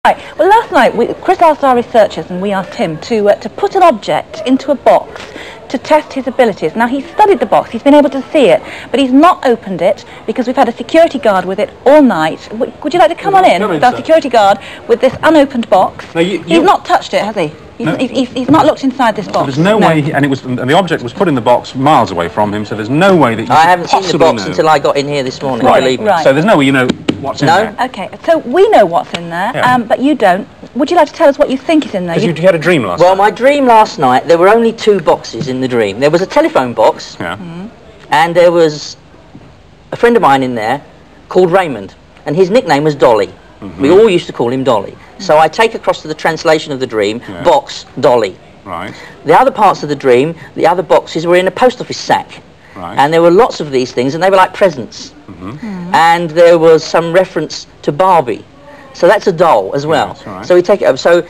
Right. Well, last night, Chris asked our researchers, and we asked him, to put an object into a box to test his abilities. Now, he's studied the box, he's been able to see it, but he's not opened it because we've had a security guard with it all night. Would you like to come on in with our security guard with this unopened box? No, he's not touched it, has he? He's not looked inside this box. There's no way, and the object was put in the box miles away from him, so there's no way that you I haven't seen the box until I got in here this morning, believe me. Right. So there's no way you know what's in there. Okay, so we know what's in there, but you don't. Would you like to tell us what you think is in there? Because you had a dream last night. Well, my dream last night, there were only two boxes in the dream. There was a telephone box, and there was a friend of mine in there called Raymond, and his nickname was Dolly. We all used to call him Dolly. So I take across to the translation of the dream, box, Dolly. Right. The other parts of the dream, the other boxes were in a post office sack. Right. And there were lots of these things, and they were like presents. And there was some reference to Barbie. So that's a doll as well. Yes, right. So we take it over. So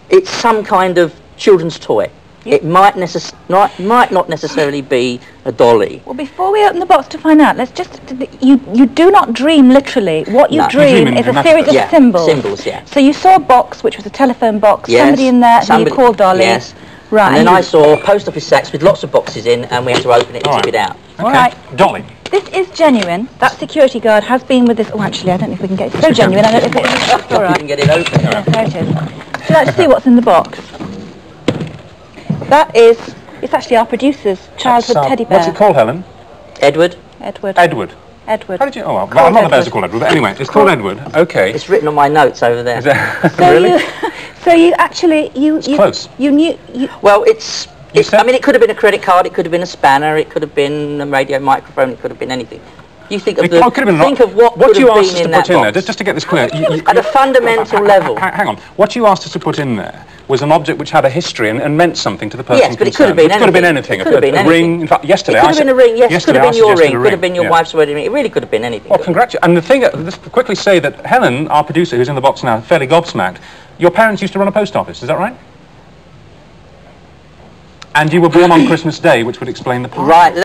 it's some kind of children's toy. It might not necessarily be a dolly. Well, before we open the box to find out, let's just... You do not dream literally. What you dream is a series of symbols. Symbols, yeah. So you saw a box, which was a telephone box, somebody in there, and you called Dolly. Yes. Right. And then I saw post office sacks with lots of boxes in, and we had to open it and take it out. Okay. All right. Dolly. This is genuine. That security guard has been with this... Oh, actually, I don't know if we can get it. It's so genuine, I don't know if it's... All right. You can get it open. Yes, there it is. Would you like to see what's in the box? That is... It's actually our producer's childhood teddy bear. What's it called, Helen? Edward. Edward. Edward. Edward. How did you... Oh, well, I'm not the bears are called Edward, but anyway, it's called Edward. Okay. It's written on my notes over there. Is that So really? So you actually... It's close. You knew... Well, I mean, it could have been a credit card, it could have been a spanner, it could have been a radio microphone, it could have been anything. You think of what could have been in that box. Just to get this clear. At a fundamental level. Hang on. What you asked us to put in there was an object which had a history and meant something to the person concerned. Yes, but it could have been anything. It could have been anything. It could have been a ring. In fact, yesterday it could have been a ring. Yes, it could have been your ring. Could have been your yeah. wife's wedding ring. It really could have been anything. Well, congratulations. And the thing, let's quickly say that Helen, our producer, who's in the box now, fairly gobsmacked. Your parents used to run a post office. Is that right? And you were born on Christmas Day, which would explain the part. Right.